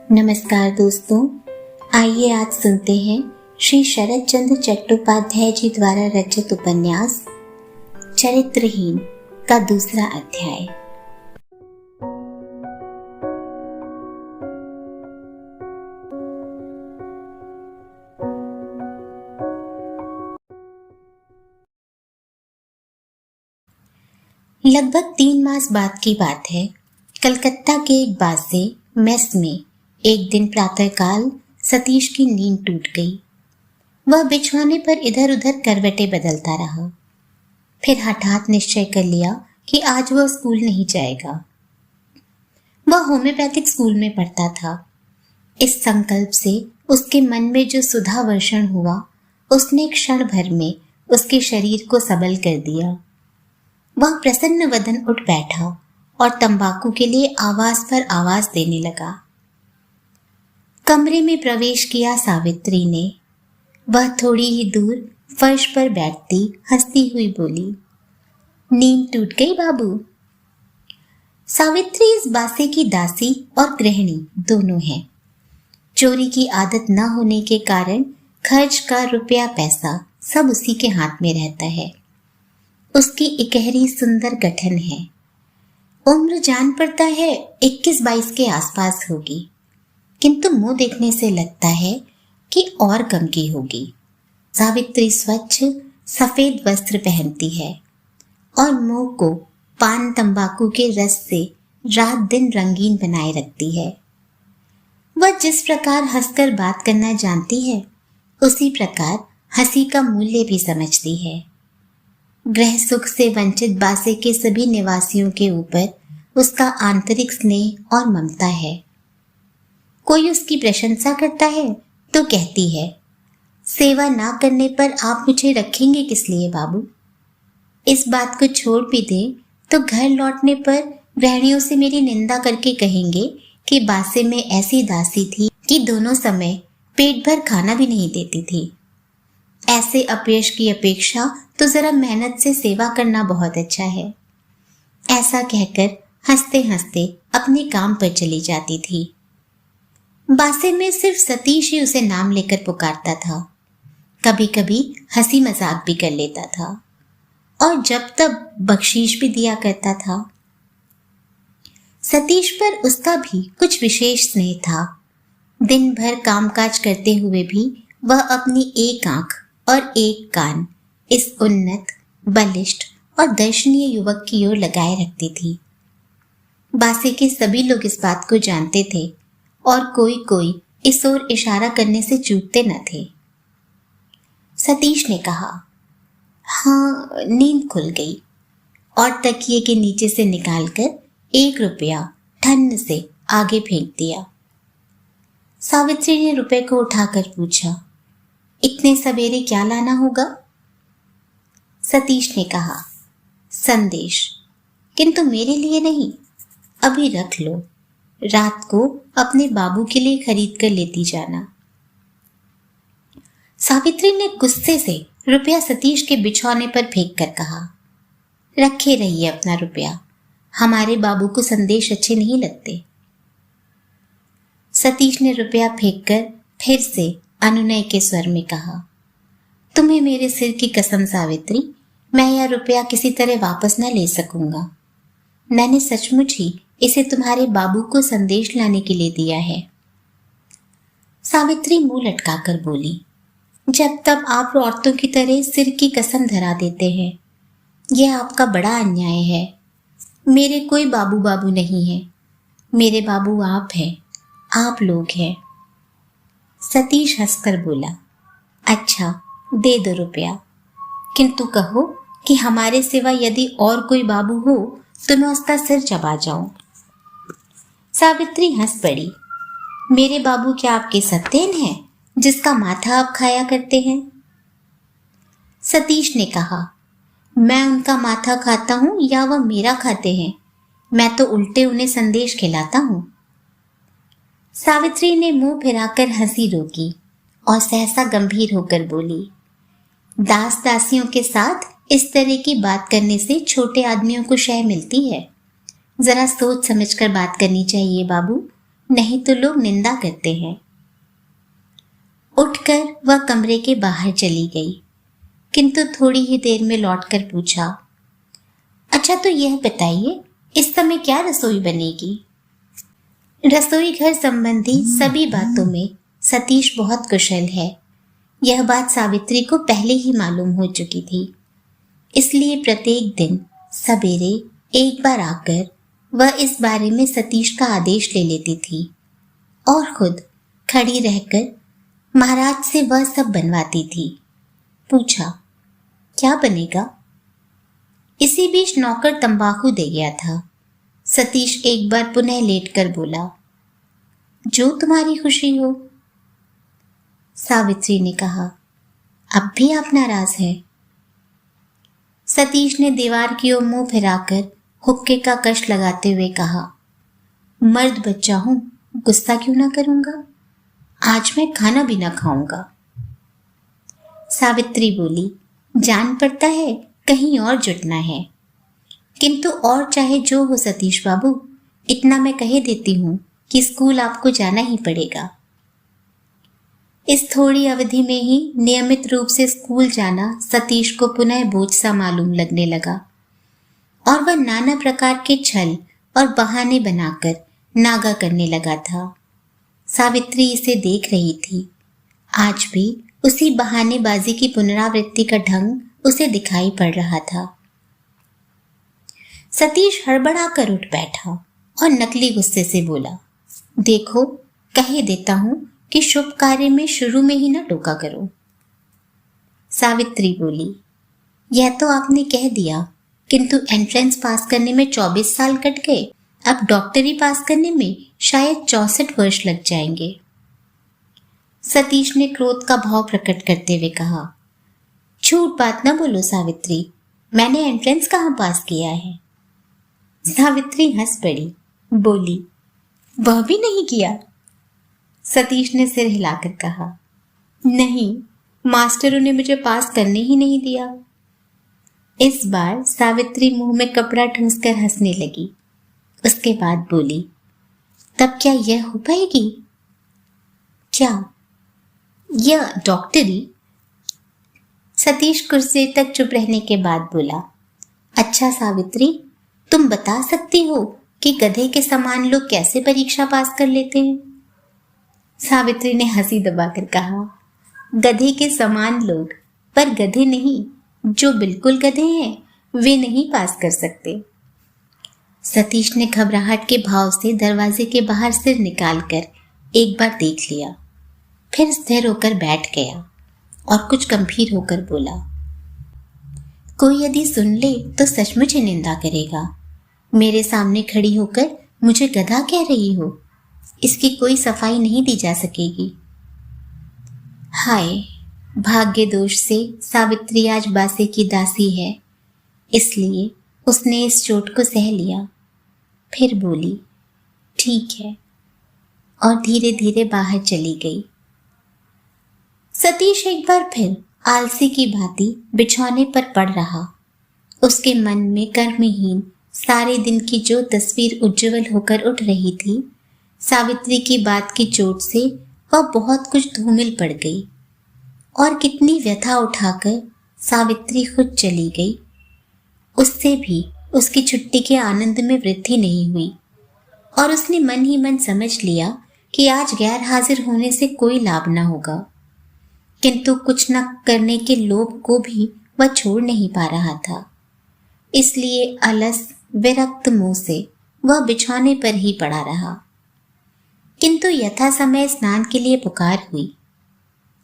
नमस्कार दोस्तों, आइए आज सुनते हैं श्री शरद चंद्र चट्टोपाध्याय जी द्वारा रचित उपन्यास चरित्रहीन का दूसरा अध्याय। लगभग 3 मास बाद की बात है। कलकत्ता के एक बासे मेस में एक दिन प्रातःकाल सतीश की नींद टूट गई। वह बिछौने पर इधर उधर करवटें बदलता रहा। फिर हठात निश्चय कर लिया कि आज वह स्कूल नहीं जाएगा। वह होम्योपैथिक स्कूल में पढ़ता था। इस संकल्प से उसके मन में जो सुधा वर्षण हुआ, उसने क्षण भर में उसके शरीर को सबल कर दिया। वह प्रसन्न वदन उठ बैठा और तंबाकू के लिए आवाज पर आवाज देने लगा। कमरे में प्रवेश किया सावित्री ने। वह थोड़ी ही दूर फर्श पर बैठती हंसती हुई बोली, नींद टूट गई बाबू। सावित्री इस बासे की दासी और गृहिणी दोनों हैं। चोरी की आदत न होने के कारण खर्च का रुपया पैसा सब उसी के हाथ में रहता है। उसकी इकहरी सुंदर गठन है। उम्र जान पड़ता है 21-22 के आसपास होगी, किंतु मुंह देखने से लगता है कि और कम की होगी। सावित्री स्वच्छ सफेद वस्त्र पहनती है और मुंह को पान तंबाकू के रस से रात दिन रंगीन बनाए रखती है। वह जिस प्रकार हंसकर बात करना जानती है, उसी प्रकार हंसी का मूल्य भी समझती है। गृह सुख से वंचित बासे के सभी निवासियों के ऊपर उसका आंतरिक स्नेह और ममता है। कोई उसकी प्रशंसा करता है तो कहती है, सेवा ना करने पर आप मुझे रखेंगे किस लिए बाबू। इस बात को छोड़ भी दे तो घर लौटने पर गृहिणियों से मेरी निंदा करके कहेंगे कि बासे में ऐसी दासी थी कि दोनों समय पेट भर खाना भी नहीं देती थी। ऐसे अपयश की अपेक्षा तो जरा मेहनत से सेवा करना बहुत अच्छा है। ऐसा कहकर हंसते हंसते अपने काम पर चली जाती थी। बासे में सिर्फ सतीश ही उसे नाम लेकर पुकारता था। कभी कभी हंसी मजाक भी कर लेता था और जब तब बख्शीश भी दिया करता था। सतीश पर उसका भी कुछ विशेष स्नेह था। दिन भर कामकाज करते हुए भी वह अपनी एक आंख और एक कान इस उन्नत, बलिष्ठ और दर्शनीय युवक की ओर लगाए रखती थी। बासे के सभी लोग इस बात को जानते थे और कोई इस ओर इशारा करने से चूकते न थे। सतीश ने कहा, हाँ, नींद खुल गई, और तकिए के नीचे से निकालकर 1 रुपया ठन्न से आगे फेंक दिया। सावित्री ने रुपए को उठाकर पूछा, इतने सवेरे क्या लाना होगा? सतीश ने कहा, संदेश, किंतु मेरे लिए नहीं, अभी रख लो, रात को अपने बाबू के लिए खरीद कर लेती जाना। सावित्री ने गुस्से से रुपया सतीश के बिछौने पर फेंक कर कहा, रखे रहिए अपना रुपया, हमारे बाबू को संदेश अच्छे नहीं लगते। सतीश ने रुपया फेंककर फिर से अनुनय के स्वर में कहा, तुम्हें मेरे सिर की कसम सावित्री, मैं यह रुपया किसी तरह वापस न ले सकूंगा। मैंने सचमुच ही इसे तुम्हारे बाबू को संदेश लाने के लिए दिया है। सावित्री मुंह लटकाकर बोली, जब तब आप औरतों की तरह सिर की कसम धरा देते हैं। यह आपका बड़ा अन्याय है। मेरे कोई बाबू बाबू नहीं है। मेरे बाबू आप हैं, आप लोग हैं। सतीश हंसकर बोला, अच्छा, दे दो रुपया, किंतु कहो कि हमारे सिवा यदि और कोई बाबू हो तो मैं उसका सिर चबा जाऊं। सावित्री हंस पड़ी, मेरे बाबू क्या आपके सत्येन हैं जिसका माथा आप खाया करते हैं? सतीश ने कहा, मैं उनका माथा खाता हूं या वह मेरा खाते हैं? मैं तो उल्टे उन्हें संदेश खिलाता हूं। सावित्री ने मुंह फिराकर हंसी रोकी और सहसा गंभीर होकर बोली, दास दासियों के साथ इस तरह की बात करने से छोटे आदमियों को शय मिलती है। जरा सोच समझकर बात करनी चाहिए बाबू। नहीं तो लोग निंदा करते हैं। उठकर वह कमरे के बाहर चली गई, किंतु थोड़ी ही देर में लौटकर पूछा, अच्छा तो यह बताइए इस समय क्या रसोई बनेगी? रसोई घर संबंधी सभी बातों में सतीश बहुत कुशल है। यह बात सावित्री को पहले ही मालूम हो चुकी थी, इसलिए प्रत्येक दिन सवेरे एक बार आकर वह इस बारे में सतीश का आदेश ले लेती थी और खुद खड़ी रहकर महाराज से वह सब बनवाती थी। पूछा, क्या बनेगा? इसी बीच नौकर तंबाकू दे गया था। सतीश एक बार पुनः लेटकर बोला, जो तुम्हारी खुशी हो। सावित्री ने कहा, अब भी आप नाराज हैं? सतीश ने दीवार की ओर मुंह फिराकर हुक्के का कश लगाते हुए कहा, मर्द बच्चा हूं, गुस्सा क्यों ना करूंगा? आज मैं खाना भी ना खाऊंगा। सावित्री बोली, जान पड़ता है कहीं और जुटना है, किंतु और चाहे जो हो सतीश बाबू, इतना मैं कह देती हूं कि स्कूल आपको जाना ही पड़ेगा। इस थोड़ी अवधि में ही नियमित रूप से स्कूल जाना सतीश को पुनः बोझ सा मालूम लगने लगा और वह नाना प्रकार के छल और बहाने बनाकर नागा करने लगा था। सावित्री इसे देख रही थी। आज भी उसी बहानेबाजी की पुनरावृत्ति का ढंग उसे दिखाई पड़ रहा था। सतीश हड़बड़ा कर उठ बैठा और नकली गुस्से से बोला, देखो, कह देता हूं कि शुभ कार्य में शुरू में ही ना टोका करो। सावित्री बोली, यह तो आपने कह दिया, किंतु एंट्रेंस पास करने में 24 साल कट गए, अब डॉक्टरी पास करने में शायद 64 वर्ष लग जाएंगे। सतीश ने क्रोध का भाव प्रकट करते हुए कहा, झूठ बात ना बोलो सावित्री, मैंने एंट्रेंस कहाँ पास किया है? सावित्री हंस पड़ी, बोली, वह भी नहीं किया? सतीश ने सिर हिलाकर कहा, नहीं, मास्टरों ने मुझे पास करने ही नहीं दिया। इस बार सावित्री मुंह में कपड़ा ठूंसकर हंसने लगी। उसके बाद बोली, तब क्या यह हो पाएगी? क्या? यह डॉक्टरी? सतीश कुछ देर तक चुप रहने के बाद बोला, अच्छा सावित्री, तुम बता सकती हो कि गधे के समान लोग कैसे परीक्षा पास कर लेते हैं? सावित्री ने हंसी दबाकर कहा, गधे के समान लोग, पर गधे नहीं, जो बिल्कुल गधे हैं वे नहीं पास कर सकते। सतीश ने घबराहट के भाव से दरवाजे के बाहर सिर निकालकर एक बार देख लिया, फिर स्थिर होकर बैठ गया और कुछ गंभीर होकर बोला, कोई यदि सुन ले तो सचमुच ही निंदा करेगा। मेरे सामने खड़ी होकर मुझे गधा कह रही हो, इसकी कोई सफाई नहीं दी जा सकेगी। हाय, भाग्य दोष से सावित्री आज बासे की दासी है, इसलिए उसने इस चोट को सह लिया। फिर बोली, ठीक है, और धीरे धीरे बाहर चली गई। सतीश एक बार फिर आलसी की भांति बिछौने पर पड़ रहा। उसके मन में कर्महीन सारे दिन की जो तस्वीर उज्जवल होकर उठ रही थी, सावित्री की बात की चोट से वह बहुत कुछ धूमिल पड़ गई और कितनी व्यथा उठाकर सावित्री खुद चली गई। उससे भी उसकी छुट्टी के आनंद में वृद्धि नहीं हुई और उसने मन ही मन समझ लिया कि आज गैर हाजिर होने से कोई लाभ न होगा, किंतु कुछ न करने के लोभ को भी वह छोड़ नहीं पा रहा था। इसलिए अलस विरक्त मुंह से वह बिछौने पर ही पड़ा रहा। किंतु यथा समय स्नान के लिए पुकार हुई।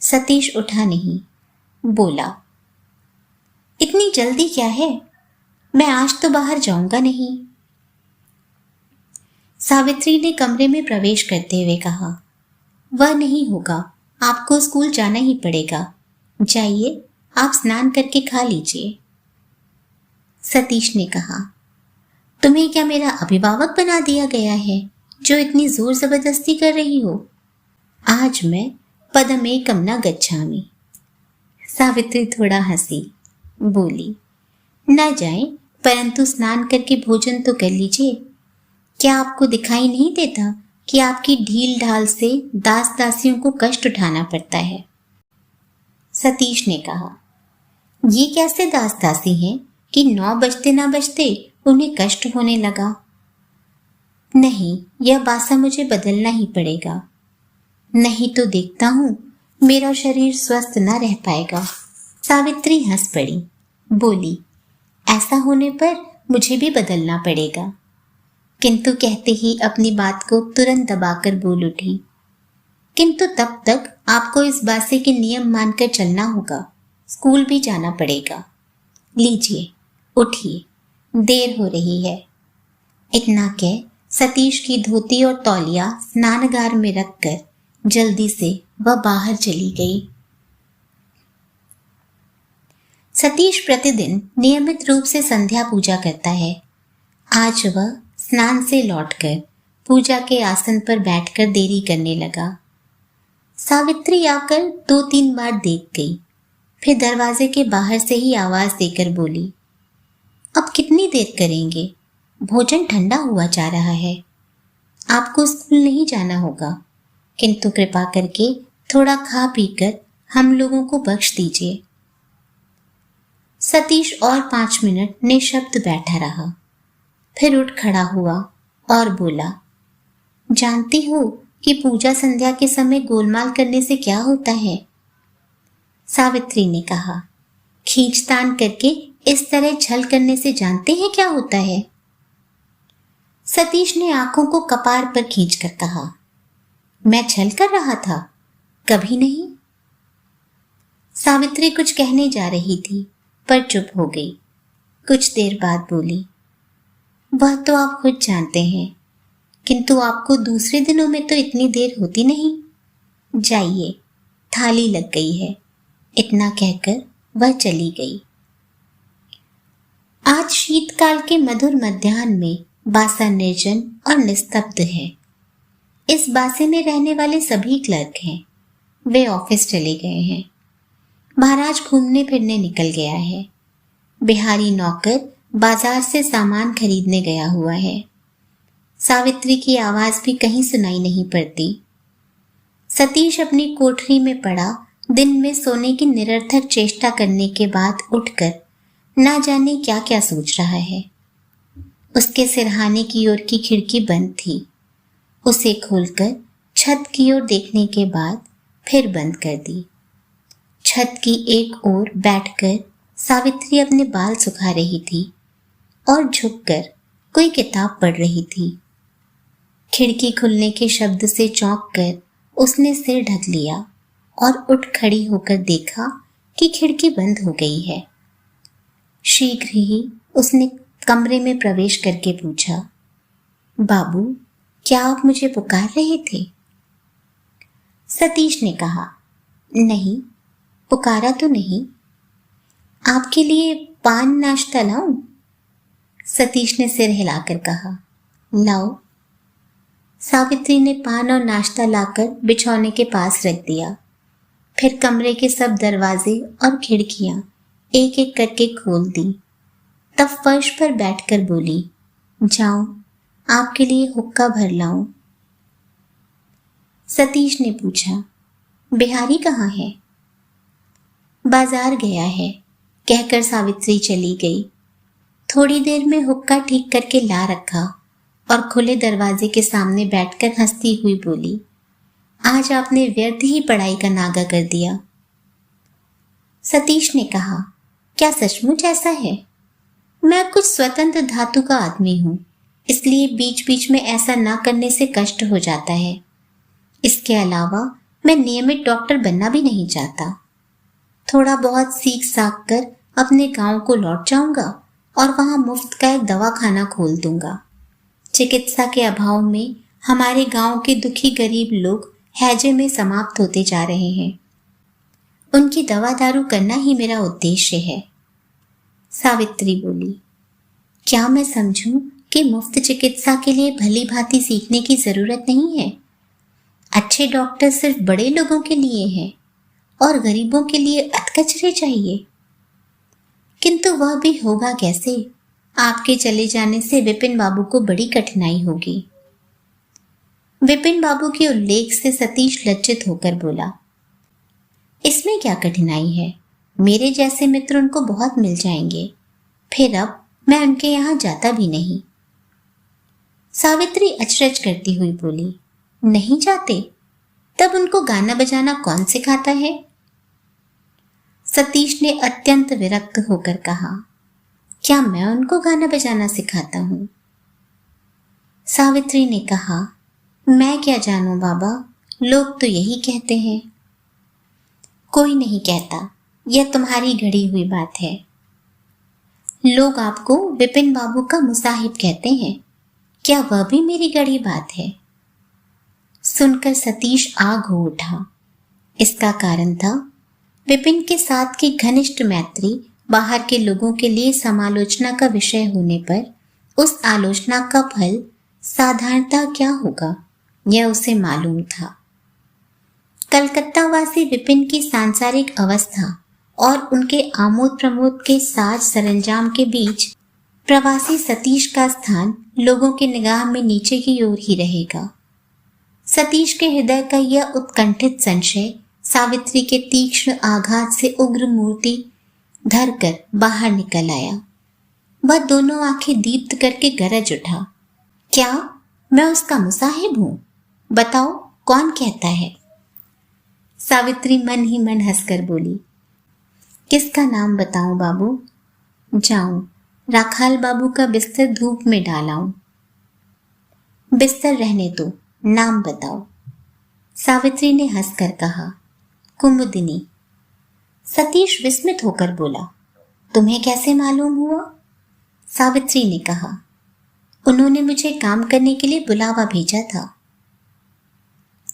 सतीश उठा नहीं, बोला, इतनी जल्दी क्या है, मैं आज तो बाहर जाऊंगा नहीं। सावित्री ने कमरे में प्रवेश करते हुए कहा, वह नहीं होगा, आपको स्कूल जाना ही पड़ेगा। जाइए, आप स्नान करके खा लीजिए। सतीश ने कहा, तुम्हें क्या मेरा अभिभावक बना दिया गया है जो इतनी जोर जबरदस्ती कर रही हो? आज मैं पदमेकम न गच्छामि। सावित्री थोड़ा हंसी, बोली, न जाए, परंतु स्नान करके भोजन तो कर लीजिए। क्या आपको दिखाई नहीं देता कि आपकी ढील ढाल से दास दासियों को कष्ट उठाना पड़ता है। सतीश ने कहा, ये कैसे दास दासी हैं कि 9 बजते ना बजते उन्हें कष्ट होने लगा। नहीं, यह बासा मुझे बदलना ही पड़ेगा, नहीं तो देखता हूं मेरा शरीर स्वस्थ न रह पाएगा। सावित्री हंस पड़ी, बोली, ऐसा होने पर मुझे भी बदलना पड़ेगा। किंतु कहते ही अपनी बात को तुरंत दबाकर बोल उठी, किंतु तब तक आपको इस बासे के नियम मानकर चलना होगा, स्कूल भी जाना पड़ेगा। लीजिए, उठिए, देर हो रही है। इतना कह सतीश की धोती और तौलिया स्नानगार में रखकर जल्दी से वह बाहर चली गई। सतीश प्रतिदिन नियमित रूप से संध्या पूजा करता है। आज वह स्नान से लौटकर पूजा के आसन पर बैठकर देरी करने लगा। सावित्री आकर 2-3 बार देख गई, फिर दरवाजे के बाहर से ही आवाज देकर बोली, अब कितनी देर करेंगे? भोजन ठंडा हुआ जा रहा है। आपको स्कूल नहीं जाना होगा, किंतु कृपा करके थोड़ा खा पीकर हम लोगों को बख्श दीजिए। सतीश और 5 मिनट निशब्द बैठा रहा, फिर उठ खड़ा हुआ और बोला, जानती हो कि पूजा संध्या के समय गोलमाल करने से क्या होता है? सावित्री ने कहा, खींचतान करके इस तरह छल करने से जानते हैं क्या होता है? सतीश ने आंखों को कपार पर खींचकर कहा, मैं छल कर रहा था? कभी नहीं। सावित्री कुछ कहने जा रही थी पर चुप हो गई। कुछ देर बाद बोली, वह तो आप खुद जानते हैं, किंतु आपको दूसरे दिनों में तो इतनी देर होती नहीं। जाइए, थाली लग गई है। इतना कहकर वह चली गई। आज शीतकाल के मधुर मध्याह्न में बासा निर्जन और निस्तब्ध है। इस बासे में रहने वाले सभी क्लर्क हैं, वे ऑफिस चले गए हैं। महाराज घूमने फिरने निकल गया है। बिहारी नौकर बाजार से सामान खरीदने गया हुआ है। सावित्री की आवाज भी कहीं सुनाई नहीं पड़ती। सतीश अपनी कोठरी में पड़ा दिन में सोने की निरर्थक चेष्टा करने के बाद उठकर ना जाने क्या क्या सोच रहा है। उसके सिरहाने की ओर की खिड़की बंद थी। उसे खोलकर छत की ओर देखने के बाद फिर बंद कर दी। छत की एक ओर बैठकर सावित्री अपने बाल सुखा रही थी और झुककर कोई किताब पढ़ रही थी। खिड़की खुलने के शब्द से चौंक कर उसने सिर ढक लिया और उठ खड़ी होकर देखा कि खिड़की बंद हो गई है। शीघ्र ही उसने कमरे में प्रवेश करके पूछा, बाबू, क्या आप मुझे पुकार रहे थे? सतीश ने कहा, नहीं, पुकारा तो नहीं। आपके लिए पान नाश्ता लाऊं? सतीश ने सिर हिलाकर कहा, लाओ। सावित्री ने पान और नाश्ता लाकर बिछौने के पास रख दिया। फिर कमरे के सब दरवाजे और खिड़कियां एक एक करके खोल दी। तब फर्श पर बैठकर बोली, जाओ, आपके लिए हुक्का भर लाऊं। सतीश ने पूछा, बिहारी कहाँ है? बाजार गया है, कहकर सावित्री चली गई। थोड़ी देर में हुक्का ठीक करके ला रखा और खुले दरवाजे के सामने बैठकर हंसती हुई बोली, आज आपने व्यर्थ ही पढ़ाई का नागा कर दिया। सतीश ने कहा, क्या सचमुच ऐसा है? मैं कुछ स्वतंत्र धातु का आदमी हूं, इसलिए बीच बीच में ऐसा ना करने से कष्ट हो जाता है। इसके अलावा मैं नियमित डॉक्टर बनना भी नहीं चाहता। थोड़ा बहुत सीख साख कर अपने गांव को लौट जाऊंगा और वहां मुफ्त का एक दवाखाना खोल दूंगा। चिकित्सा के अभाव में हमारे गांव के दुखी गरीब लोग हैजे में समाप्त होते जा रहे हैं। उनकी दवा दारू करना ही मेरा उद्देश्य है। सावित्री बोली, क्या मैं समझूं कि मुफ्त चिकित्सा के लिए भली भांति सीखने की जरूरत नहीं है? अच्छे डॉक्टर सिर्फ बड़े लोगों के लिए हैं और गरीबों के लिए अतकचरे चाहिए। किंतु वह भी होगा कैसे? आपके चले जाने से विपिन बाबू को बड़ी कठिनाई होगी। विपिन बाबू के उल्लेख से सतीश लज्जित होकर बोला, इसमें क्या कठिनाई है, मेरे जैसे मित्र उनको बहुत मिल जाएंगे, फिर अब मैं उनके यहाँ जाता भी नहीं। सावित्री अचरज करती हुई बोली, नहीं जाते? तब उनको गाना बजाना कौन सिखाता है? सतीश ने अत्यंत विरक्त होकर कहा, क्या मैं उनको गाना बजाना सिखाता हूं? सावित्री ने कहा, मैं क्या जानूं बाबा, लोग तो यही कहते हैं। कोई नहीं कहता, यह तुम्हारी घड़ी हुई बात है। लोग आपको विपिन बाबू का मुसाहिब कहते हैं, क्या वह भी मेरी गढ़ी बात है? सुनकर सतीश आग हो उठा। इसका कारण था विपिन के साथ की घनिष्ठ मैत्री बाहर के लोगों के लिए समालोचना का विषय होने पर उस आलोचना का फल साधारणतः क्या होगा, यह उसे मालूम था। कलकत्ता वासी विपिन की सांसारिक अवस्था और उनके आमोद प्रमोद के साज सरंजाम के बीच प्रवासी सतीश का स्थान लोगों की निगाह में नीचे की ओर ही रहेगा। सतीश के हृदय का यह उत्कंठित संशय सावित्री के तीक्ष्ण आघात से उग्र मूर्ति धरकर बाहर निकल आया। वह दोनों आंखें दीप्त करके गरज उठा, क्या मैं उसका मुसाहिब हूं? बताओ कौन कहता है? सावित्री मन ही मन हंसकर बोली, किसका नाम बताऊं बाबू? जाऊं राखाल बाबू का बिस्तर धूप में डालाऊं? बिस्तर रहने दो, नाम बताओ। सावित्री ने हंसकर कहा, कुमुदिनी। सतीश विस्मित होकर बोला, तुम्हें कैसे मालूम हुआ? सावित्री ने कहा, उन्होंने मुझे काम करने के लिए बुलावा भेजा था।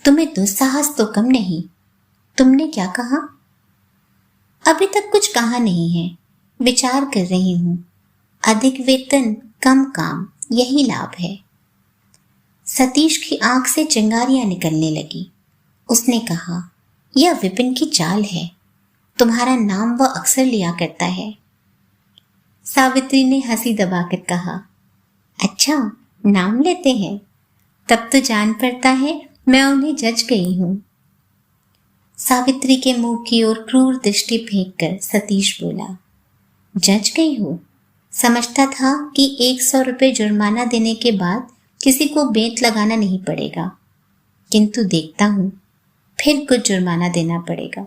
तुम्हें दुस्साहस तो कम नहीं। तुमने क्या कहा? अभी तक कुछ कहा नहीं है, विचार कर रही हूं। अधिक वेतन कम काम, यही लाभ है। सतीश की आंख से चिंगारियां निकलने लगी। उसने कहा, यह विपिन की चाल है, तुम्हारा नाम वह अक्सर लिया करता है। सावित्री ने हंसी दबाकर कहा, अच्छा नाम लेते हैं, तब तो जान पड़ता है मैं उन्हें जज गई हूं। सावित्री के मुंह की ओर क्रूर दृष्टि फेंककर सतीश बोला, जज गई हो? समझता था कि 100 रुपये जुर्माना देने के बाद किसी को बेंत लगाना नहीं पड़ेगा, किंतु देखता हूं फिर कुछ जुर्माना देना पड़ेगा।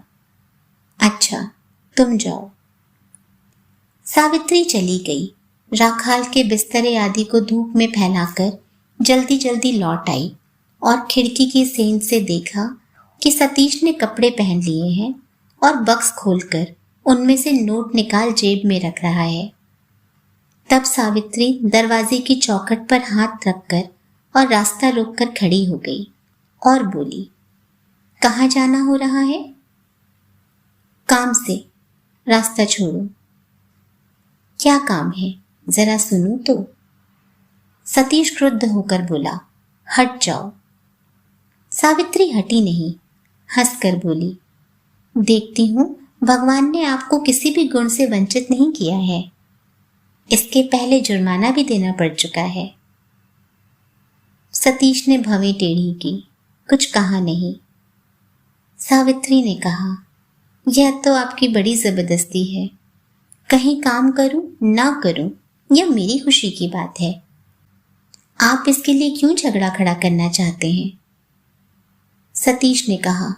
अच्छा तुम जाओ। सावित्री चली गई। राखाल के बिस्तरे आदि को धूप में फैलाकर जल्दी जल्दी लौट आई और खिड़की की सेंध से देखा कि सतीश ने कपड़े पहन लिए हैं और बक्स खोलकर उनमें से नोट निकाल जेब में रख रहा है। तब सावित्री दरवाजे की चौखट पर हाथ रखकर और रास्ता रोककर खड़ी हो गई और बोली, कहाँ जाना हो रहा है? काम से। रास्ता छोड़ो। क्या काम है, जरा सुनो तो। सतीश क्रुद्ध होकर बोला, हट जाओ। सावित्री हटी नहीं, हंसकर बोली, देखती हूं भगवान ने आपको किसी भी गुण से वंचित नहीं किया है। इसके पहले जुर्माना भी देना पड़ चुका है। सतीश ने भवें टेढ़ी की, कुछ कहा नहीं। सावित्री ने कहा, यह तो आपकी बड़ी जबरदस्ती है। कहीं काम करूं ना करूं, यह मेरी खुशी की बात है। आप इसके लिए क्यों झगड़ा खड़ा करना चाहते हैं? सतीश ने कहा,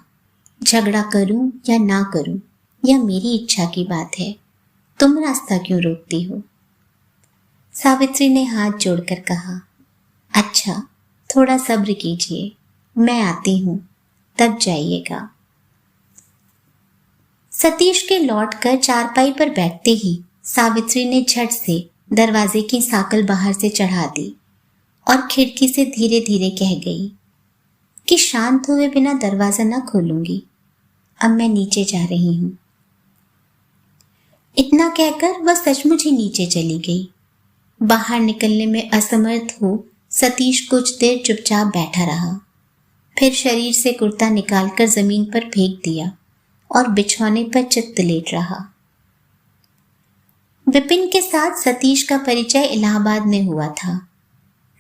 झगड़ा करूं या ना करूं, यह मेरी इच्छा की बात है। तुम रास्ता क्यों रोकती हो? सावित्री ने हाथ जोड़कर कहा, अच्छा थोड़ा सब्र कीजिए, मैं आती हूं, तब जाइएगा। सतीश के लौटकर चारपाई पर बैठते ही सावित्री ने झट से दरवाजे की साकल बाहर से चढ़ा दी और खिड़की से धीरे धीरे कह गई कि शांत हुए बिना दरवाजा न खोलूंगी, अब मैं नीचे जा रही हूं। इतना कहकर वह सचमुच ही नीचे चली गई। बाहर निकलने में असमर्थ हो सतीश कुछ देर चुपचाप बैठा रहा, फिर शरीर से कुर्ता निकालकर जमीन पर फेंक दिया और बिछौने पर चित्त लेट रहा। विपिन के साथ सतीश का परिचय इलाहाबाद में हुआ था।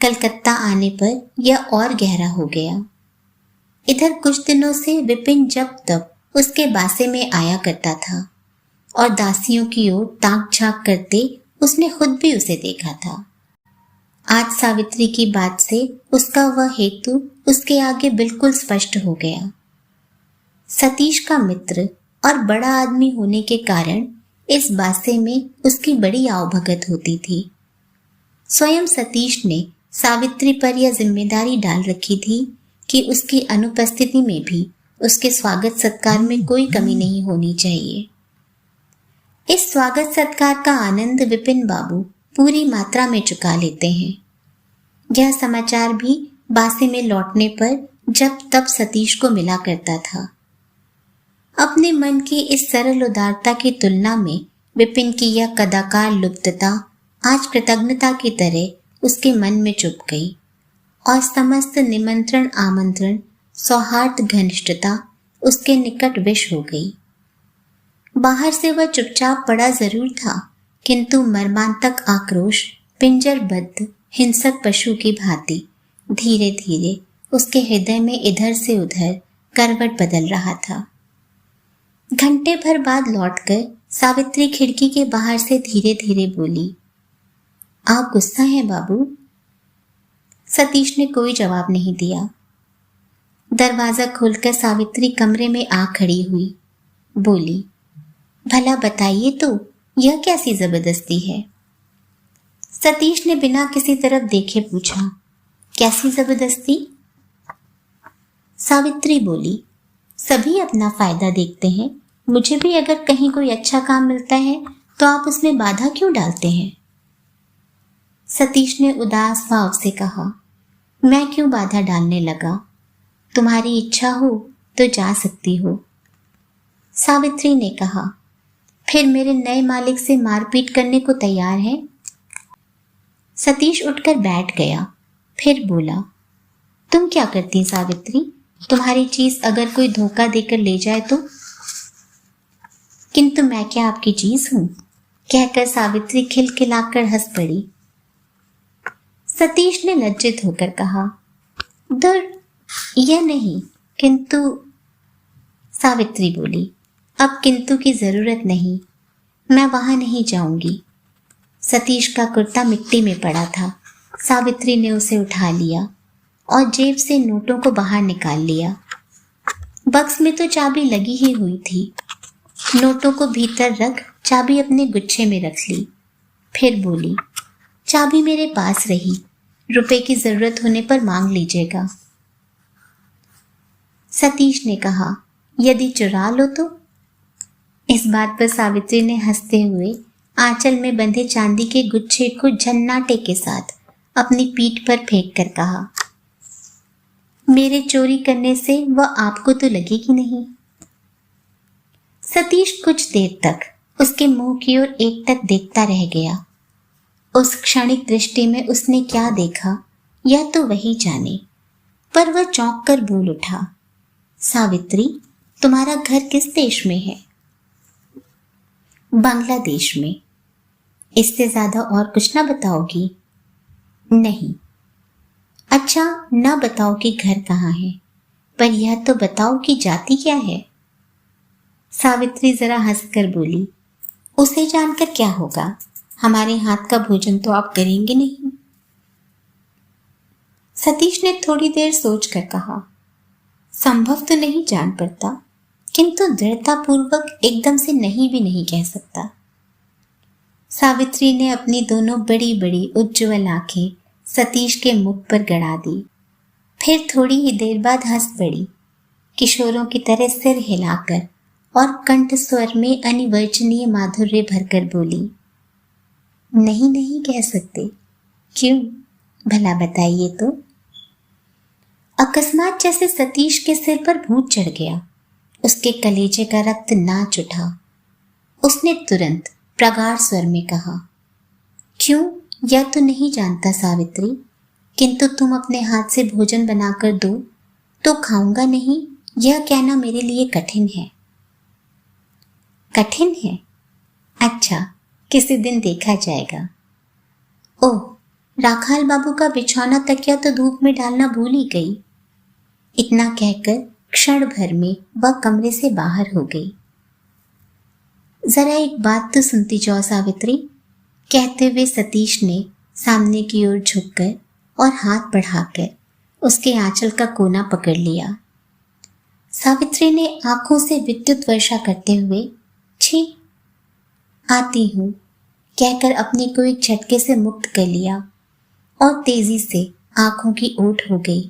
कलकत्ता आने पर यह और गहरा हो गया। इधर कुछ दिनों से विपिन जब तब उसके बासे में आया करता था और दासियों की ओर ताक झांक करते उसने खुद भी उसे देखा था। आज सावित्री की बात से उसका वह हेतु उसके आगे बिल्कुल स्पष्ट हो गया। सतीश का मित्र और बड़ा आदमी होने के कारण इस बासे में उसकी बड़ी आवभगत होती थी। स्वयं सतीश ने सावित्री पर यह जिम्मेदारी डाल रखी थी कि उसकी अनुपस्थिति में भी उसके स्वागत सत्कार में कोई कमी नहीं होनी चाहिए। इस स्वागत सत्कार का आनंद विपिन बाबू पूरी मात्रा में चुका लेते हैं। यह समाचार भी बासे में लौटने पर जब तब सतीश को मिला करता था। अपने मन की इस सरल उदारता की तुलना में विपिन की यह कदाकार लुप्तता आज कृतज्ञता की तरह उसके मन में चुप गई और समस्त निमंत्रण आमंत्रण सौहार्द घनिष्ठता उसके निकट विष हो गई। बाहर से वह चुपचाप पड़ा जरूर था, किंतु मर्मांतक आक्रोश पिंजरबद्ध हिंसक पशु की भांति धीरे धीरे उसके हृदय में इधर से उधर करवट बदल रहा था। घंटे भर बाद लौटकर सावित्री खिड़की के बाहर से धीरे धीरे बोली, आप गुस्सा हैं बाबू? सतीश ने कोई जवाब नहीं दिया। दरवाजा खोलकर सावित्री कमरे में आ खड़ी हुई, बोली, भला बताइए तो यह कैसी जबरदस्ती है? सतीश ने बिना किसी तरफ देखे पूछा, कैसी जबरदस्ती? सावित्री बोली, सभी अपना फायदा देखते हैं, मुझे भी अगर कहीं कोई अच्छा काम मिलता है तो आप उसमें बाधा क्यों डालते हैं? सतीश ने उदास भाव से कहा, मैं क्यों बाधा डालने लगा? तुम्हारी इच्छा हो तो जा सकती हो। सावित्री ने कहा, फिर मेरे नए मालिक से मारपीट करने को तैयार है? सतीश उठकर बैठ गया, फिर बोला, तुम क्या करती सावित्री? तुम्हारी चीज अगर कोई धोखा देकर ले जाए तो? किंतु मैं क्या आपकी चीज हूं? कहकर सावित्री खिलखिलाकर हंस पड़ी। सतीश ने लज्जित होकर कहा, दूर, यह नहीं, किंतु। सावित्री बोली, अब किंतु की जरूरत नहीं, मैं वहां नहीं जाऊंगी। सतीश का कुर्ता मिट्टी में पड़ा था। सावित्री ने उसे उठा लिया और जेब से नोटों को बाहर निकाल लिया। बक्स में तो चाबी लगी ही हुई थी। नोटों को भीतर रख चाबी अपने गुच्छे में रख ली। फिर बोली, चाबी मेरे पास रही, रुपए की जरूरत होने पर मांग लीजिएगा। सतीश ने कहा, यदि चुरा लो तो? इस बात पर सावित्री ने हंसते हुए आंचल में बंधे चांदी के गुच्छे को झन्नाटे के साथ अपनी पीठ पर फेंक कर कहा, मेरे चोरी करने से वह आपको तो लगेगी नहीं। सतीश कुछ देर तक उसके मुंह की ओर एकटक देखता रह गया। उस क्षणिक दृष्टि में उसने क्या देखा यह तो वही जाने, पर वह चौंक कर बोल उठा, सावित्री, तुम्हारा घर किस देश में है? बांग्लादेश में। इससे ज्यादा और कुछ ना बताओगी? नहीं। अच्छा, ना बताओ कि घर कहाँ है, पर यह तो बताओ कि जाति क्या है? सावित्री जरा हंसकर बोली, उसे जानकर क्या होगा, हमारे हाथ का भोजन तो आप करेंगे नहीं। सतीश ने थोड़ी देर सोचकर कहा, संभव तो नहीं जान पड़ता, किंतु दृढ़तापूर्वक एकदम से नहीं भी नहीं कह सकता। सावित्री ने अपनी दोनों बड़ी बड़ी उज्ज्वल आंखें सतीश के मुख पर गड़ा दी। फिर थोड़ी ही देर बाद हंस पड़ी, किशोरों की तरह सिर हिलाकर और कंठ स्वर में अनिवर्चनीय माधुर्य भरकर बोली, नहीं नहीं कह सकते। क्यों, भला बताइए तो? अकस्मात जैसे सतीश के सिर पर भूत चढ़ गया। उसके कलेजे का रक्त नाच उठा। उसने तुरंत प्रगाढ़ स्वर में कहा, क्यों, यह तो नहीं जानता सावित्री, किंतु तुम अपने हाथ से भोजन बनाकर दो तो खाऊंगा नहीं, यह कहना मेरे लिए कठिन है। कठिन है? अच्छा, किसी दिन देखा जाएगा। ओह, राखाल बाबू का बिछौना तकिया तो धूप में डालना भूल ही गई। इतना कहकर क्षण भर में वह कमरे से बाहर हो गई। जरा एक बात तो सुनती जाओ सावित्री, कहते हुए सतीश ने सामने की ओर झुककर और हाथ बढ़ाकर उसके आंचल का कोना पकड़ लिया। सावित्री ने आंखों से विद्युत वर्षा करते हुए छी आती हूं कहकर अपने को एक झटके से मुक्त कर लिया और तेजी से आंखों की ओट हो गई।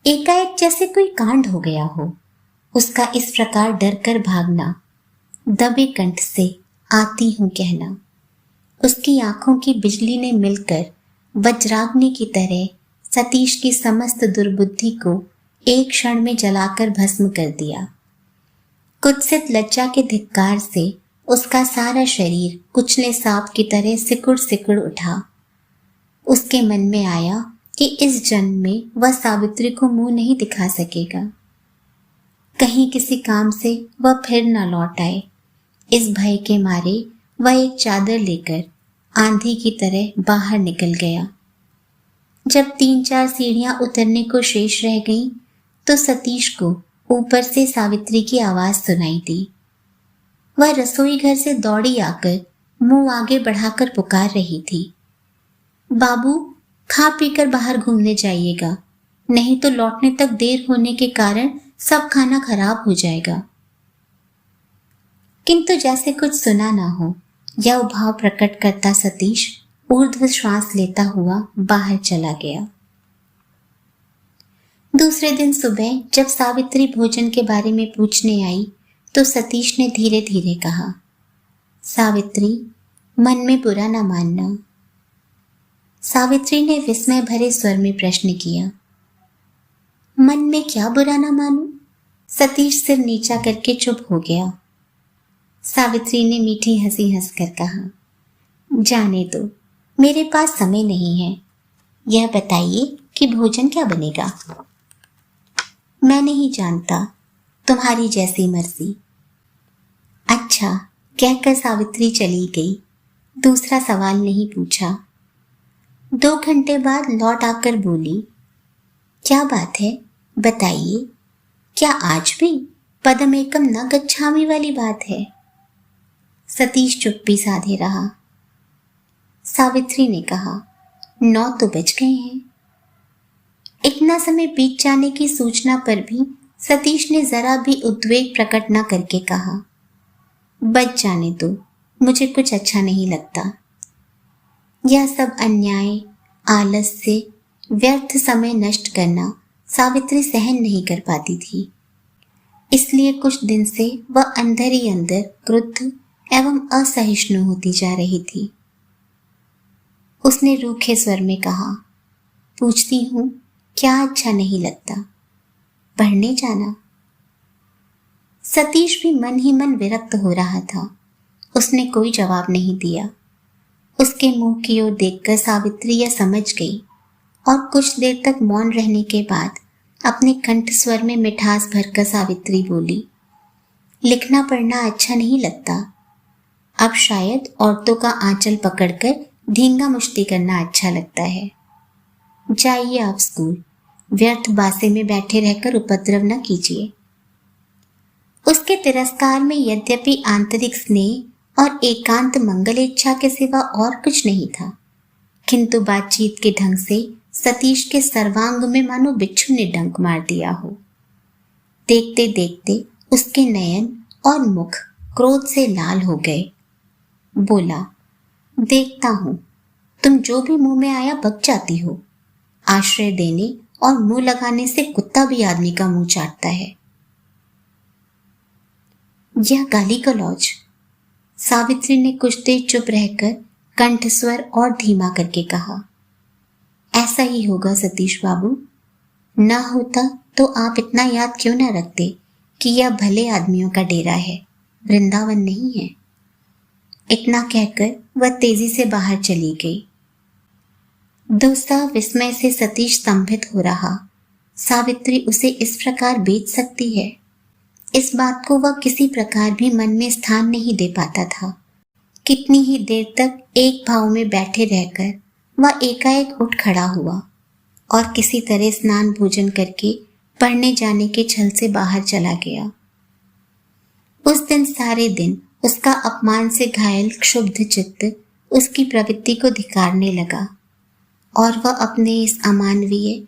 एकाएक जैसे कोई कांड हो गया हो, उसका इस प्रकार डर कर भागना, दबे कंठ से आती हूं कहना। उसकी आंखों की बिजली ने मिलकर वज्राग्नि की तरह सतीश की समस्त दुर्बुद्धि को एक क्षण में जलाकर भस्म कर दिया। कुत्सित लज्जा के धिक्कार से उसका सारा शरीर कुचले सांप की तरह सिकुड़ सिकुड़ उठा। उसके मन में आया कि इस जन्म में वह सावित्री को मुंह नहीं दिखा सकेगा। कहीं किसी काम से वह फिर न लौट आए। इस भय के मारे वह एक चादर लेकर आंधी की तरह बाहर निकल गया। जब 3-4 सीढ़ियां उतरने को शेष रह गईं, तो सतीश को ऊपर से सावित्री की आवाज सुनाई दी। वह रसोई घर से दौड़ी आकर मुंह आगे बढ़ाकर पुकार रही थी, बाबू खा पीकर बाहर घूमने जाइएगा, नहीं तो लौटने तक देर होने के कारण सब खाना खराब हो जाएगा। किंतु जैसे कुछ सुना ना हो, यह भाव प्रकट करता सतीश ऊर्ध्व श्वास लेता हुआ बाहर चला गया। दूसरे दिन सुबह जब सावित्री भोजन के बारे में पूछने आई, तो सतीश ने धीरे धीरे कहा, सावित्री मन में बुरा ना मानना। सावित्री ने विस्मय भरे स्वर में प्रश्न किया, मन में क्या बुरा ना मानूं? सतीश सिर नीचा करके चुप हो गया। सावित्री ने मीठी हंसी हंसकर कहा, जाने दो, मेरे पास समय नहीं है। यह बताइए कि भोजन क्या बनेगा? मैं नहीं जानता, तुम्हारी जैसी मर्जी। अच्छा कहकर सावित्री चली गई। दूसरा सवाल नहीं पूछा। 2 घंटे बाद लौट आकर बोली, क्या बात है बताइए, क्या आज भी पदमेकम न गच्छामि वाली बात है? सतीश चुप्पी साधे रहा। सावित्री ने कहा, 9 तो बज गए हैं। इतना समय बीत जाने की सूचना पर भी सतीश ने जरा भी उद्वेग प्रकट न करके कहा, बच जाने दो, मुझे कुछ अच्छा नहीं लगता। यह सब अन्याय, आलस्य, व्यर्थ समय नष्ट करना सावित्री सहन नहीं कर पाती थी। इसलिए कुछ दिन से वह अंदर ही अंदर क्रुद्ध एवं असहिष्णु होती जा रही थी। उसने रूखे स्वर में कहा, पूछती हूँ क्या अच्छा नहीं लगता? पढ़ने जाना। सतीश भी मन ही मन विरक्त हो रहा था। उसने कोई जवाब नहीं दिया। उसके मुंह की ओर देखकर सावित्री यह समझ गई और कुछ देर तक मौन रहने के बाद अपने कंठ स्वर में मिठास भरकर सावित्री बोली, लिखना पढ़ना अच्छा नहीं लगता। अब शायद औरतों का आंचल पकड़कर धींगा मुश्ती करना अच्छा लगता है। जाइए आप स्कूल, व्यर्थ बासे में बैठे रहकर उपद्रव न कीजिए। उसके तिरस्कार में यद्यपि आंतरिक स्नेह और एकांत मंगल इच्छा के सिवा और कुछ नहीं था, किंतु बातचीत के ढंग से सतीश के सर्वांग में मानो बिच्छू ने डंक मार दिया हो। देखते देखते उसके नयन और मुख क्रोध से लाल हो गए। बोला, देखता हूं तुम जो भी मुंह में आया बक जाती हो। आश्रय देने और मुंह लगाने से कुत्ता भी आदमी का मुंह चाटता है। यह गाली गलौज। सावित्री ने कुछ देर चुप रहकर कंठ स्वर और धीमा करके कहा, ऐसा ही होगा सतीश बाबू। ना होता तो आप इतना याद क्यों ना रखते कि यह भले आदमियों का डेरा है, वृंदावन नहीं है। इतना कहकर वह तेजी से बाहर चली गई। दोस्ता विस्मय से सतीश स्तंभित हो रहा। सावित्री उसे इस प्रकार बेच सकती है, इस बात को वह किसी प्रकार भी मन में स्थान नहीं दे पाता था। कितनी ही देर तक एक भाव में बैठे रहकर वह एकाएक उठ खड़ा हुआ और किसी तरह स्नान भोजन करके पढ़ने जाने के छल से बाहर चला गया। उस दिन सारे दिन उसका अपमान से घायल क्षुब्ध चित्त उसकी प्रवृत्ति को धिक्कारने लगा और वह अपने इस अमानवीय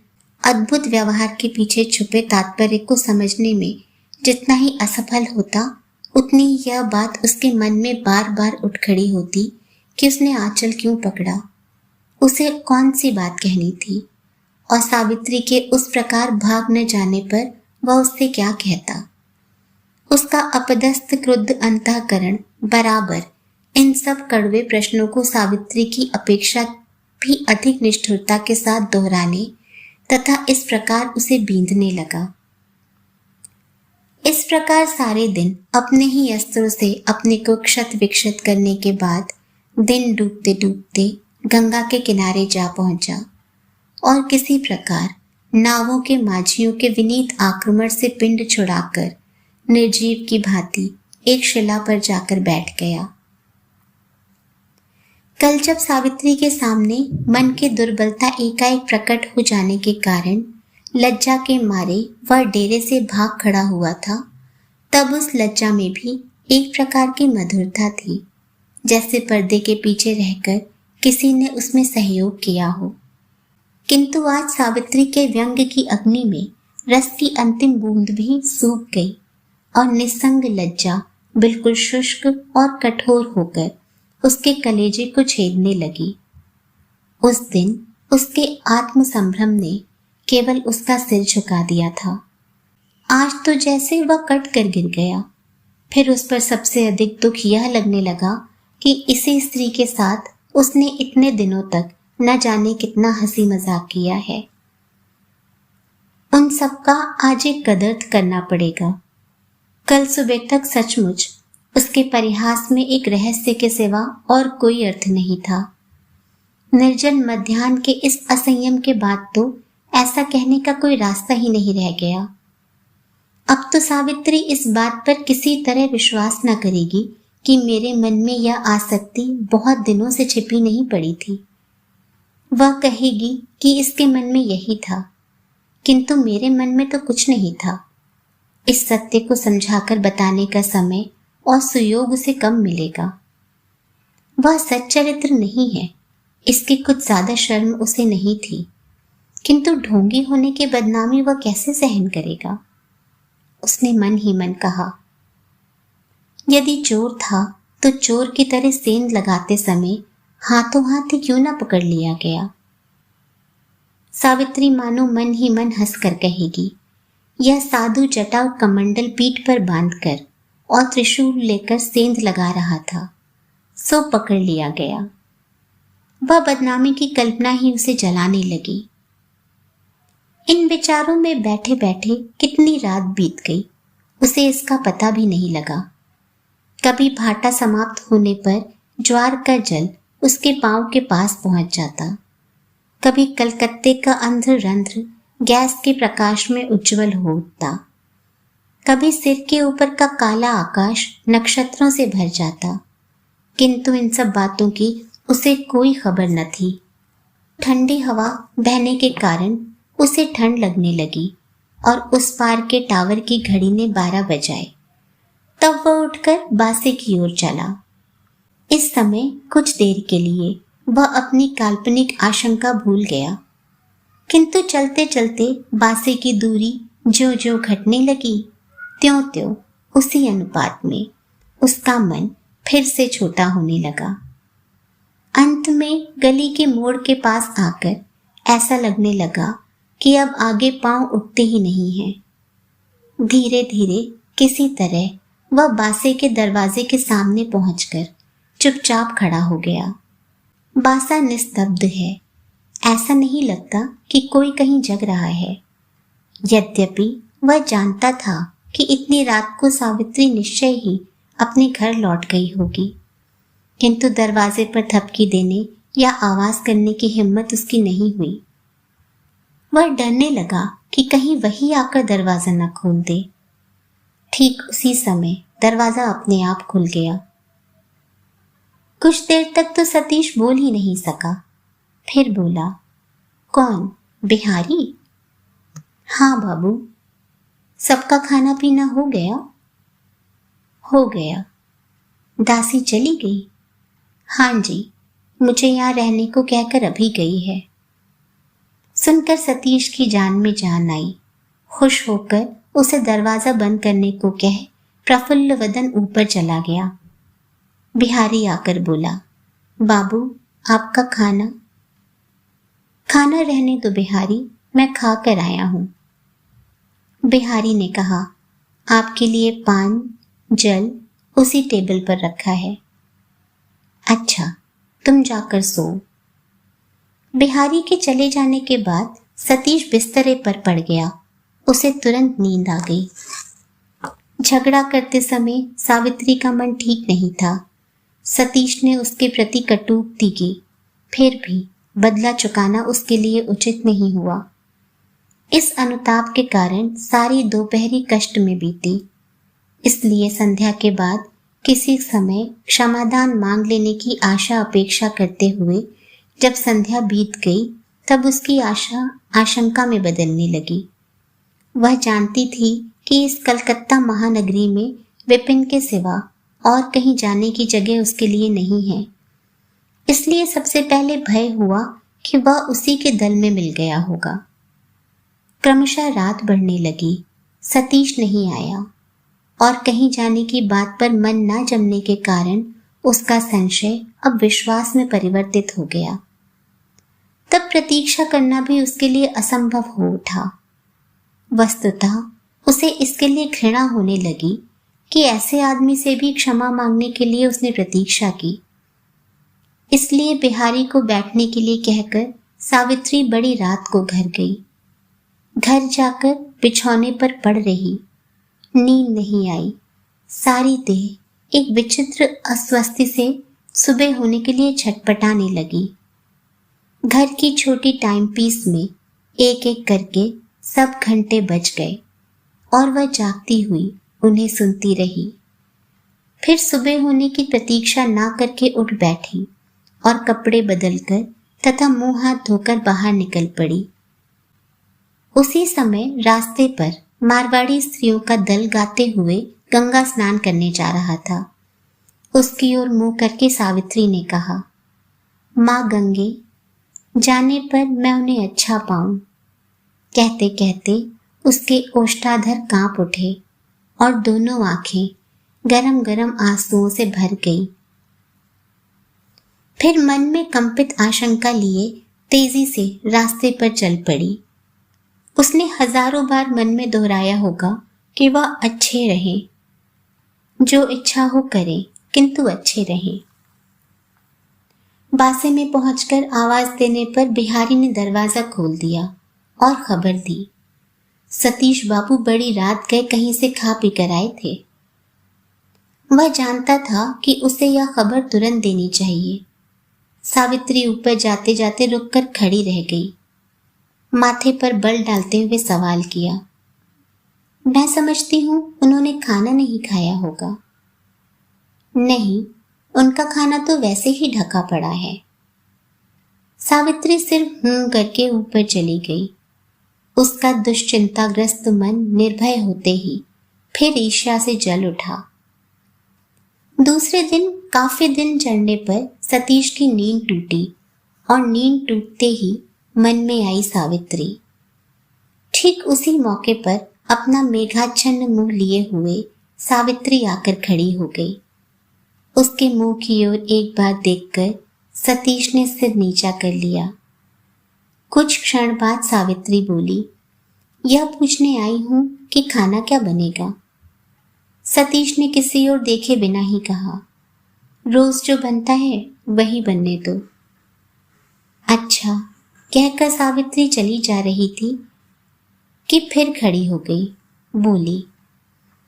अद्भुत व्यवहार के पीछे छुपे तात्पर्य को समझने में जितना ही असफल होता, उतनी यह बात उसके मन में बार बार उठ खड़ी होती कि उसने आंचल क्यों पकड़ा, उसे कौन सी बात कहनी थी और सावित्री के उस प्रकार भाग न जाने पर वह उससे क्या कहता। उसका अपदस्थ क्रुद्ध अंतःकरण बराबर इन सब कड़वे प्रश्नों को सावित्री की अपेक्षा भी अधिक निष्ठुरता के साथ दोहराने तथा इस प्रकार उसे बींधने लगा। इस प्रकार सारे दिन अपने ही अस्त्रों से अपने को क्षत विक्षत करने के बाद दिन डूबते डूबते गंगा के किनारे जा पहुंचा और किसी प्रकार नावों के माझियों के विनीत आक्रमण से पिंड छुड़ाकर निर्जीव की भांति एक शिला पर जाकर बैठ गया। कल जब सावित्री के सामने मन की दुर्बलता एकाएक प्रकट हो जाने के कारण लज्जा के मारे वह डेरे से भाग खड़ा हुआ था, तब उस लज्जा में भी एक प्रकार की मधुरता थी, जैसे पर्दे के पीछे रहकर किसी ने उसमें सहयोग किया हो। किंतु आज सावित्री के व्यंग की अग्नि में रस की अंतिम बूंद भी सूख गई और निस्संग लज्जा बिल्कुल शुष्क और कठोर होकर उसके कलेजे को छेदने लगी। उस दिन उसके आत्म संभ्रम ने केवल उसका सिर झुका दिया था। आज तो जैसे वह कट कर गिर गया। फिर उस पर सबसे अधिक दुख यह लगने लगा कि इसी स्त्री के साथ उसने इतने दिनों तक न जाने कितना हंसी मजाक किया है। उन सबका आज एक कदर करना पड़ेगा। कल सुबह तक सचमुच उसके परिहास में एक रहस्य के सिवा और कोई अर्थ नहीं था। निर्जन मध्याह्न के इस असंयम के बाद तो ऐसा कहने का कोई रास्ता ही नहीं रह गया। अब तो सावित्री इस बात पर किसी तरह विश्वास न करेगी कि मेरे मन में यह आसक्ति बहुत दिनों से छिपी नहीं पड़ी थी। वह कहेगी कि इसके मन में यही था, किंतु मेरे मन में तो कुछ नहीं था। इस सत्य को समझाकर बताने का समय और सुयोग उसे कम मिलेगा। वह सच्चरित्र नहीं है, इसकी कुछ ज्यादा शर्म उसे नहीं थी, किंतु ढोंगी होने की बदनामी वह कैसे सहन करेगा। उसने मन ही मन कहा, यदि चोर था तो चोर की तरह सेंध लगाते समय हाथों हाथ ही क्यों न पकड़ लिया गया। सावित्री मानो मन ही मन हंसकर कहेगी, यह साधु जटा और कमंडल पीठ पर बांधकर और त्रिशूल लेकर सेंध लगा रहा था, सो पकड़ लिया गया। वह बदनामी की कल्पना ही उसे जलाने लगी। इन विचारों में बैठे बैठे कितनी रात बीत गई, उसे इसका पता भी नहीं लगा। कभी भाटा समाप्त होने पर ज्वार का जल उसके पांव के पास पहुंच जाता, कभी कलकत्ते का अंधरंध्र गैस के प्रकाश में उज्जवल हो उठता, कभी सिर के ऊपर का काला आकाश नक्षत्रों से भर जाता। किंतु इन सब बातों की उसे कोई खबर न थी। ठंडी हवा बहने के कारण उसे ठंड लगने लगी और उस पार के टावर की घड़ी ने 12 बजाए। तब वह उठकर बासे की ओर चला। इस समय कुछ देर के लिए वह अपनी काल्पनिक आशंका भूल गया, किंतु चलते चलते बासे की दूरी ज्यों ज्यों घटने लगी, त्यों त्यों उसी अनुपात में उसका मन फिर से छोटा होने लगा। अंत में गली के मोड़ के पास आकर ऐसा लगने लगा कि अब आगे पांव उठते ही नहीं हैं। धीरे धीरे किसी तरह वह बासे के दरवाजे के सामने पहुंचकर चुपचाप खड़ा हो गया। बासा निस्तब्ध है, ऐसा नहीं लगता कि कोई कहीं जग रहा है। यद्यपि वह जानता था कि इतनी रात को सावित्री निश्चय ही अपने घर लौट गई होगी, किंतु दरवाजे पर थपकी देने या आवाज करने की हिम्मत उसकी नहीं हुई। वह डरने लगा कि कहीं वही आकर दरवाजा न खोल दे। ठीक उसी समय दरवाजा अपने आप खुल गया। कुछ देर तक तो सतीश बोल ही नहीं सका। फिर बोला, कौन, बिहारी? हाँ बाबू। सबका खाना पीना हो गया? हो गया। दासी चली गई? हाँ जी, मुझे यहाँ रहने को कहकर अभी गई है। सुनकर सतीश की जान में जान आई। खुश होकर उसे दरवाजा बंद करने को कह प्रफुल्ल वदन ऊपर चला गया। बिहारी आकर बोला, बाबू आपका खाना? खाना रहने दो बिहारी, मैं खा कर आया हूँ। बिहारी ने कहा, आपके लिए पान जल उसी टेबल पर रखा है। अच्छा, तुम जाकर सो। बिहारी के चले जाने के बाद सतीश बिस्तरे पर पड़ गया। उसे तुरंत नींद आ गई। झगड़ा करते समय सावित्री का मन ठीक नहीं था। सतीश ने उसके प्रति कटूक्ति की, फिर भी बदला चुकाना उसके लिए उचित नहीं हुआ। इस अनुताप के कारण सारी दोपहरी कष्ट में बीती। इसलिए संध्या के बाद किसी समय क्षमादान मांग लेने की आशा अपेक्षा करते हुए जब संध्या बीत गई तब उसकी आशा आशंका में बदलने लगी। वह जानती थी कि इस कलकत्ता महानगरी में विपिन के सिवा और कहीं जाने की जगह उसके लिए नहीं है। इसलिए सबसे पहले भय हुआ कि वह उसी के दल में मिल गया होगा। क्रमशः रात बढ़ने लगी। सतीश नहीं आया और कहीं जाने की बात पर मन न जमने के कारण उसका संशय अब विश्वास में परिवर्तित हो गया। तब प्रतीक्षा करना भी उसके लिए असंभव हो उठा। वस्तुतः उसे इसके लिए घृणा होने लगी कि ऐसे आदमी से भी क्षमा मांगने के लिए उसने प्रतीक्षा की। इसलिए बिहारी को बैठने के लिए कहकर सावित्री बड़ी रात को घर गई। घर जाकर बिछौने पर पड़ रही। नींद नहीं आई। सारी देह एक विचित्र अस्वस्थी से सुबह होने के लिए छटपटाने लगी। घर की छोटी टाइम पीस में एक एक करके सब घंटे बज गए और वह जागती हुई उन्हें सुनती रही। फिर सुबह होने की प्रतीक्षा ना करके उठ बैठी और कपड़े बदलकर तथा मुंह हाथ धोकर बाहर निकल पड़ी। उसी समय रास्ते पर मारवाड़ी स्त्रियों का दल गाते हुए गंगा स्नान करने जा रहा था। उसकी ओर मुंह करके सावित्री ने कहा, माँ गंगे, जाने पर मैं उन्हें अच्छा पाऊं। कहते कहते उसके ओष्ठाधर कांप उठे और दोनों आंखें गरम गरम आंसुओं से भर गई। फिर मन में कंपित आशंका लिए तेजी से रास्ते पर चल पड़ी। उसने हजारों बार मन में दोहराया होगा कि वह अच्छे रहें, जो इच्छा हो करें, किंतु अच्छे रहें। बासे में पहुंचकर आवाज देने पर बिहारी ने दरवाजा खोल दिया और खबर दी, सतीश बाबू बड़ी रात गए कहीं से खा पी कर आए थे। वह जानता था कि उसे यह खबर तुरंत देनी चाहिए। सावित्री ऊपर जाते जाते रुककर खड़ी रह गई। माथे पर बल डालते हुए सवाल किया, मैं समझती हूं उन्होंने खाना नहीं खाया होगा। नहीं, उनका खाना तो वैसे ही ढका पड़ा है। सावित्री सिर्फ करके ऊपर चली गई। उसका दुश्चिंताग्रस्त मन निर्भय होते ही फिर ईर्ष्या से जल उठा। दूसरे दिन काफी दिन चढ़ने पर सतीश की नींद टूटी और नींद टूटते ही मन में आई सावित्री। ठीक उसी मौके पर अपना मेघाच्छन्न मुंह लिए हुए सावित्री आकर खड़ी हो गई। उसके मुंह की ओर एक बार देखकर सतीश ने सिर नीचा कर लिया। कुछ क्षण बाद सावित्री बोली, यह पूछने आई हूं कि खाना क्या बनेगा। सतीश ने किसी ओर देखे बिना ही कहा, रोज जो बनता है वही बनने दो। अच्छा, कहकर सावित्री चली जा रही थी कि फिर खड़ी हो गई। बोली,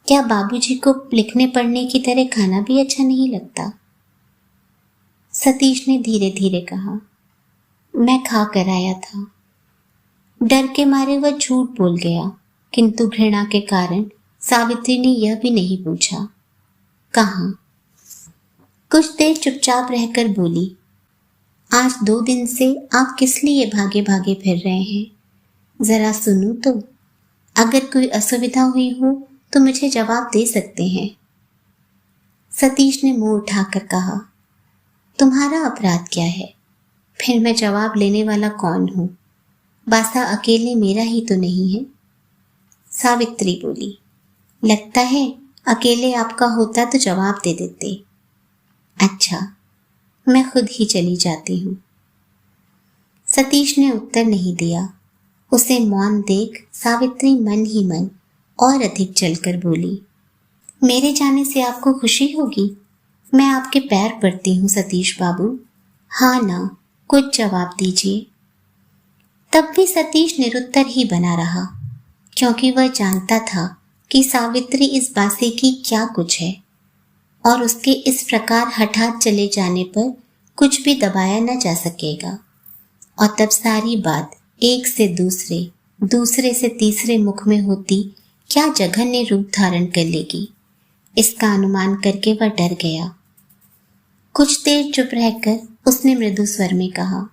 क्या बाबूजी को लिखने पढ़ने की तरह खाना भी अच्छा नहीं लगता? सतीश ने धीरे धीरे कहा, मैं खा कर आया था। डर के मारे वह झूठ बोल गया, किंतु घृणा के कारण सावित्री ने यह भी नहीं पूछा, कहाँ? कुछ देर चुपचाप रहकर बोली, आज 2 दिन से आप किस लिए भागे भागे फिर रहे हैं? जरा सुनूं तो। अगर कोई असुविधा हुई हो तो मुझे जवाब दे सकते हैं। सतीश ने मुंह उठाकर कहा, तुम्हारा अपराध क्या है? फिर मैं जवाब लेने वाला कौन हूं? बासा अकेले मेरा ही तो नहीं है। सावित्री बोली, लगता है अकेले आपका होता तो जवाब दे देते। अच्छा, मैं खुद ही चली जाती हूँ। सतीश ने उत्तर नहीं दिया। उसे मौन देख सावित्री मन ही मन और अधिक जलकर बोली, मेरे जाने से आपको खुशी होगी? मैं आपके पैर पड़ती हूँ सतीश बाबू, हाँ ना कुछ जवाब दीजिए। तब भी सतीश निरुत्तर ही बना रहा, क्योंकि वह जानता था कि सावित्री इस बासे की क्या कुछ है और उसके इस प्रकार हठात चले जाने पर कुछ भी दबाया न जा सकेगा। और तब सारी बात एक से दूसरे, दूसरे से तीसरे मुख में होती क्या जघन्य रूप धारण कर लेगी, इसका अनुमान करके वह डर गया। कुछ देर चुप रहकर उसने मृदु स्वर में कहा,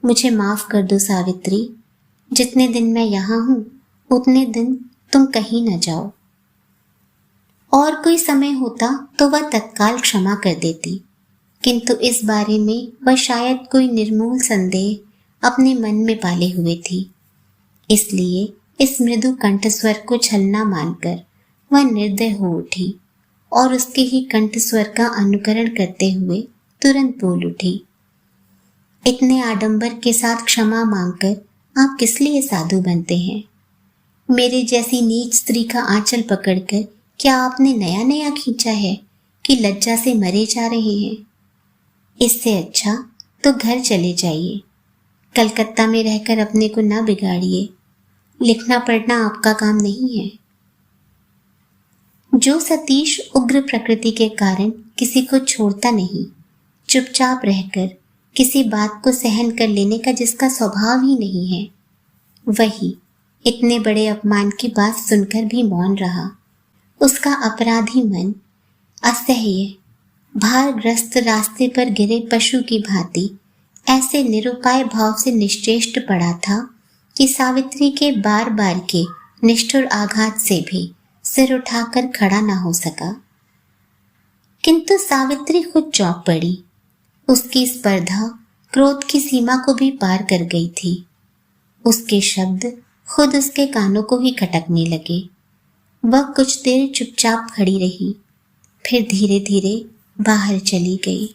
मुझे माफ कर दो सावित्री, जितने दिन मैं यहाँ हूँ उतने दिन तुम कहीं न जाओ। और कोई समय होता तो वह तत्काल क्षमा कर देती, किंतु इस बारे में वह शायद कोई निर्मूल संदेह अपने मन में पाले हुए थी। इसलिए इस मृदु कंठस्वर को छलना मानकर वह निर्दय हो उठी और उसके ही कंठस्वर का अनुकरण करते हुए तुरंत बोल उठी, इतने आडंबर के साथ क्षमा मांगकर आप किस लिए साधु बनते हैं? मेरे जैसी नीच स्त्री का आंचल पकड़कर क्या आपने नया नया खींचा है कि लज्जा से मरे जा रहे हैं? इससे अच्छा तो घर चले जाइए। कलकत्ता में रहकर अपने को न बिगाड़िए। लिखना पढ़ना आपका काम नहीं है। जो सतीश उग्र प्रकृति के कारण किसी को छोड़ता नहीं, चुपचाप रहकर किसी बात को सहन कर लेने का जिसका स्वभाव ही नहीं है, वही इतने बड़े अपमान की बात सुनकर भी मौन रहा। उसका अपराधी मन असह्य भारग्रस्त रास्ते पर गिरे पशु की भांति ऐसे निरुपाय भाव से निश्चेष्ट पड़ा था कि सावित्री के बार बार के निष्ठुर आघात से भी सिर उठाकर खड़ा न हो सका। किंतु सावित्री खुद चौंक पड़ी। उसकी स्पर्धा क्रोध की सीमा को भी पार कर गई थी। उसके शब्द खुद उसके कानों को ही खटकने लगे। वह कुछ देर चुपचाप खड़ी रही, फिर धीरे धीरे बाहर चली गई।